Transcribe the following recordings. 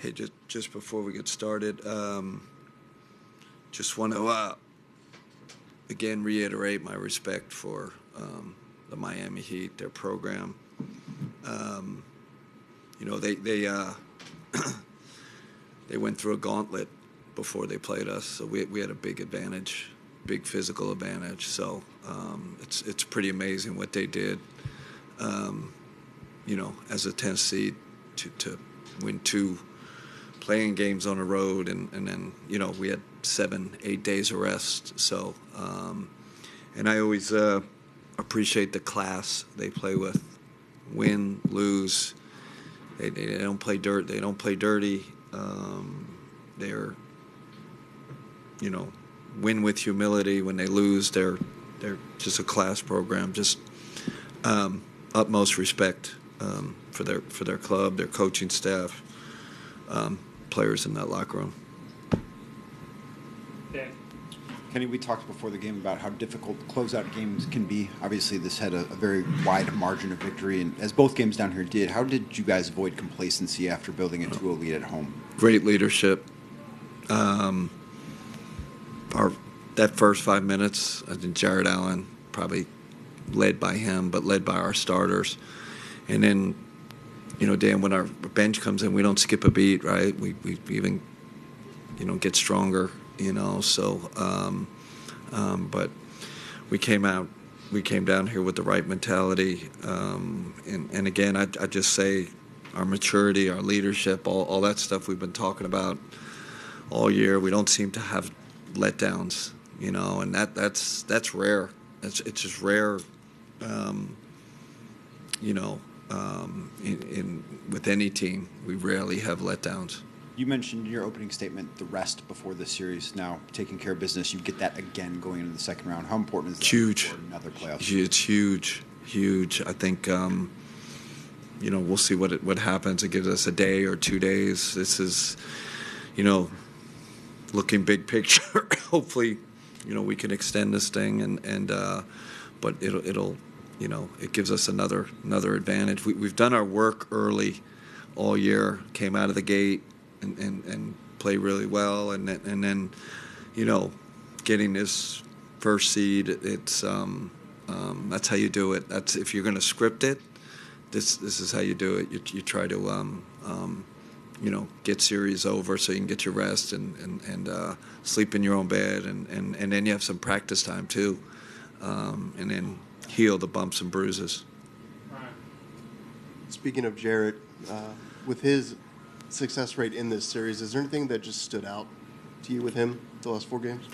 Hey, just before we get started, just want to again reiterate my respect for the Miami Heat, their program. They they went through a gauntlet before they played us, so we had a big advantage, big physical advantage. So it's pretty amazing what they did. As a 10th seed to win 2 playing games on the road, and then we had 7-8 days of rest. So and I always appreciate the class they play with. Win, lose, they don't play dirt. They don't play dirty. They're win with humility. When they lose, they're just a class program. Just utmost respect for their club, their coaching staff, players in that locker room. Kenny, we talked before the game about how difficult closeout games can be. Obviously, this had a very wide margin of victory, and as both games down here did, how did you guys avoid complacency after building a 2-0 lead at home? Great leadership. That first 5 minutes, I think Jared Allen, probably led by him, but led by our starters. And then, Dan, when our bench comes in, we don't skip a beat, right? We even, get stronger, So, but we came down here with the right mentality. And again, I just say our maturity, our leadership, all that stuff we've been talking about all year. We don't seem to have letdowns, and that's rare. It's just rare, with any team. We rarely have letdowns. You mentioned in your opening statement the rest before the series. Now, taking care of business, you get that again going into the second round. How important is that for another playoff? It's huge. I think, we'll see what happens. It gives us a day or 2 days. This is, looking big picture. Hopefully, we can extend this thing, but it'll it gives us another advantage. We've done our work early all year. Came out of the gate and played really well, and then getting this first seed. It's that's how you do it. That's if you're going to script it. This is how you do it. You try to get series over so you can get your rest and sleep in your own bed, and then you have some practice time too, and then heal the bumps and bruises. Speaking of Jarrett, with his success rate in this series, is there anything that just stood out to you with him the last 4 games?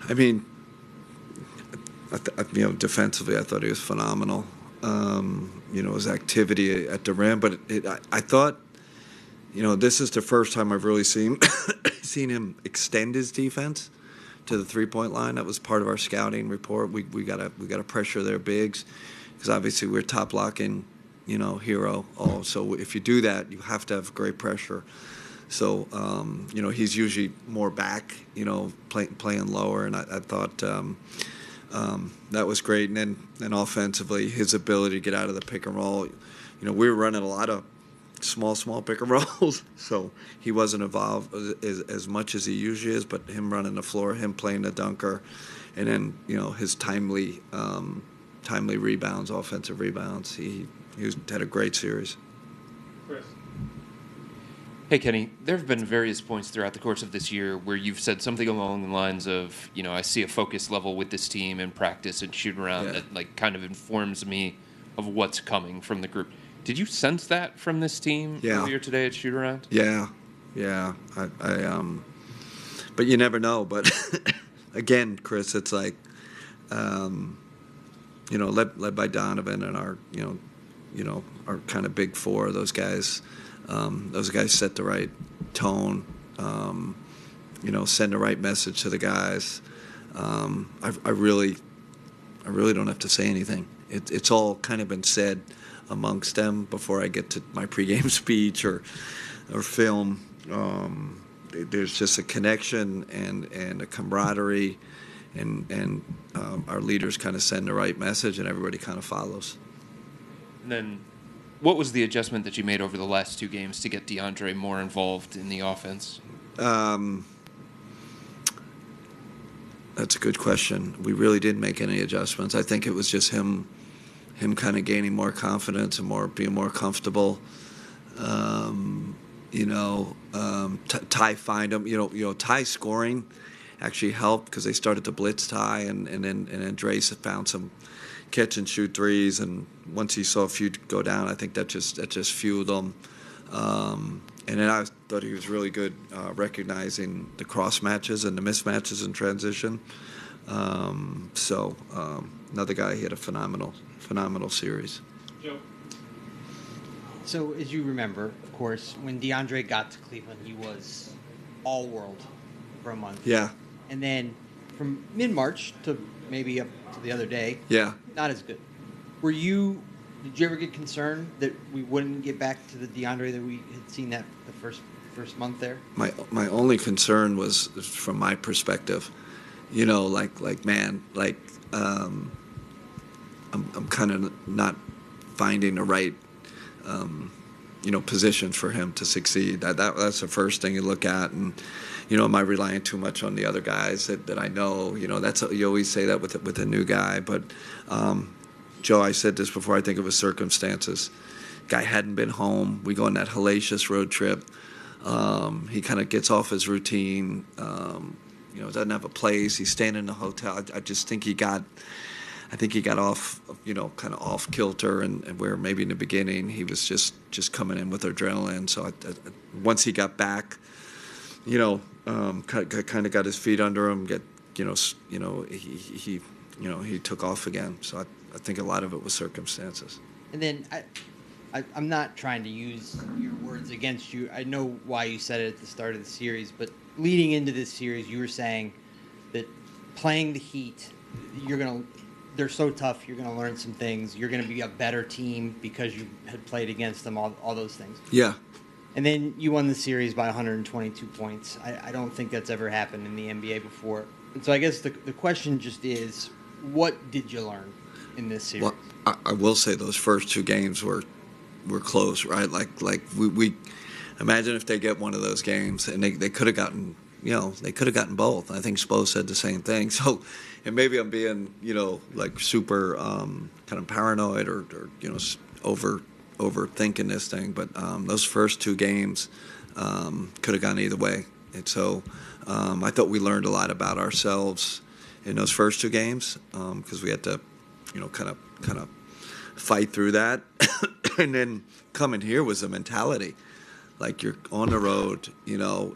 I mean, defensively, I thought he was phenomenal. His activity at the rim, but I thought, this is the first time I've really seen him extend his defense to the 3-point line. That was part of our scouting report. We got to pressure their bigs, because obviously we're top locking, hero. So if you do that, you have to have great pressure. So he's usually more back, playing lower, and I thought that was great. And then offensively, his ability to get out of the pick and roll. We were running a lot of small pick and rolls, so he wasn't involved as much as he usually is. But him running the floor, him playing the dunker, and then his timely rebounds, offensive rebounds. He had a great series. Chris. Hey, Kenny, there have been various points throughout the course of this year where you've said something along the lines of, I see a focus level with this team in practice and shoot around that kind of informs me of what's coming from the group. Did you sense that from this team earlier today at shoot around? Yeah. But you never know. But again, Chris, it's like, led by Donovan and our kind of big four. Those guys set the right tone. Send the right message to the guys. I really don't have to say anything. It's all kind of been said amongst them before I get to my pregame speech or film. There's just a connection and a camaraderie, and our leaders kind of send the right message, and everybody kind of follows. And then what was the adjustment that you made over the last 2 games to get DeAndre more involved in the offense? That's a good question. We really didn't make any adjustments. I think it was just him kind of gaining more confidence and being more comfortable. Ty find him. Ty scoring actually helped because they started to blitz Ty, and then Drace found some catch and shoot threes, and once he saw a few go down, I think that just fueled him. And then I thought he was really good recognizing the cross matches and the mismatches in transition. Another guy, he had a phenomenal series. Joe. So, as you remember, of course, when DeAndre got to Cleveland, he was all world for a month. Yeah. And then from mid-March to maybe up to the other day, Yeah. not as good. Did you ever get concerned that we wouldn't get back to the DeAndre that we had seen that the first month there? My only concern was from my perspective, I'm kind of not finding the right, position for him to succeed. That's the first thing you look at, and am I relying too much on the other guys that I know? That's you always say that with a new guy, but Joe, I said this before. I think it was circumstances. Guy hadn't been home. We go on that hellacious road trip. He kind of gets off his routine. Doesn't have a place. He's staying in a hotel. I just think he got off, kind of off kilter, and where maybe in the beginning he was just coming in with adrenaline. So once he got back, kind of got his feet under him. He took off again. So I think a lot of it was circumstances. And then I'm not trying to use your words against you. I know why you said it at the start of the series, but leading into this series, you were saying that playing the Heat, they're so tough, you're going to learn some things. You're going to be a better team because you had played against them, all those things. Yeah. And then you won the series by 122 points. I don't think that's ever happened in the NBA before. And so I guess the question just is, what did you learn in this series? Well, I will say those first 2 games were close, right? Like we imagine if they get one of those games, and they could have gotten, they could have gotten both. I think Spo said the same thing. So, and maybe I'm being, super kind of paranoid or overthinking this thing, but those first 2 games could have gone either way. And so I thought we learned a lot about ourselves in those first 2 games because we had to, kind of fight through that. And then coming here was the mentality. Like, you're on the road,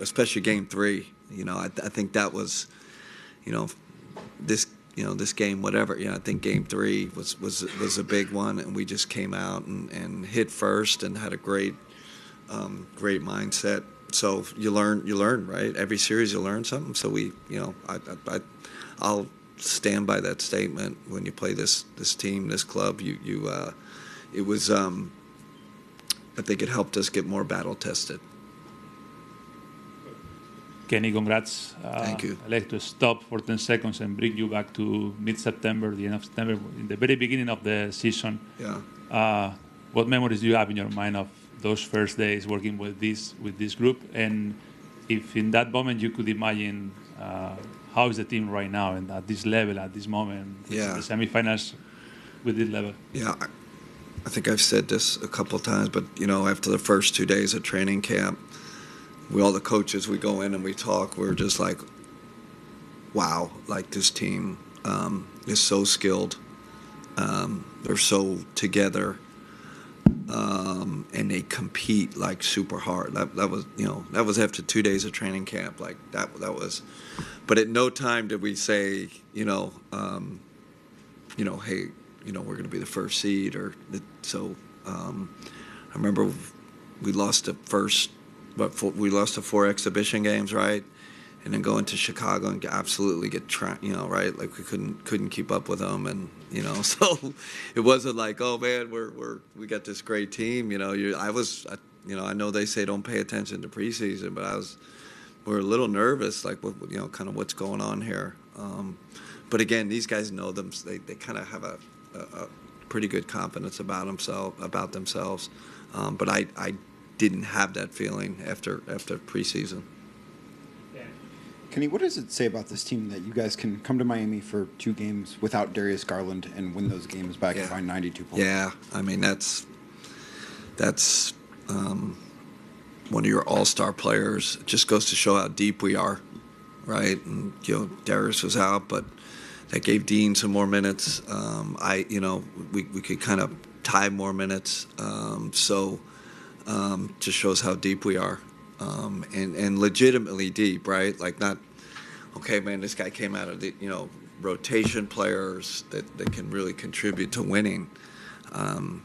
especially game 3. I think that was, this game, whatever. I think game 3 was a big one, and we just came out and hit first and had a great mindset. So you learn, right? Every series you learn something. So I'll stand by that statement. When you play this team, this club, it was. I think it helped us get more battle tested. Kenny, congrats. Thank you. I'd like to stop for 10 seconds and bring you back to mid-September, the end of September, in the very beginning of the season. Yeah. What memories do you have in your mind of those first days working with this group? And if in that moment you could imagine how is the team right now and at this level, at this moment, Yeah. the semifinals with this level? Yeah. I think I've said this a couple of times, but, after the first 2 days of training camp, all the coaches, we go in and we talk, we're just like, wow, like this team is so skilled. They're so together. And they compete like super hard. That was after 2 days of training camp. Like that was, but at no time did we say, hey, we're going to be the first seed I remember we lost the first, we lost the 4 exhibition games, right? And then going to Chicago and absolutely get right? Like we couldn't keep up with them, and so it wasn't like, oh man, we got this great team. I know they say don't pay attention to preseason, but we're a little nervous, like what, kind of what's going on here. But again, these guys know them. So they kind of have a pretty good confidence about themselves. But I didn't have that feeling after preseason. Kenny, what does it say about this team that you guys can come to Miami for 2 games without Darius Garland and win those games back and find 92 points? Yeah, I mean that's one of your all-star players. It just goes to show how deep we are, right? And Darius was out, but that gave Dean some more minutes. We could kind of tie more minutes. Just shows how deep we are. And legitimately deep, right? Like not, okay, man, this guy came out of the, rotation players that can really contribute to winning. I'm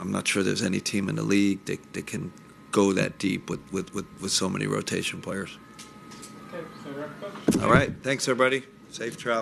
not sure there's any team in the league that can go that deep with so many rotation players. Okay, so wrap up. All right, thanks everybody. Safe travel.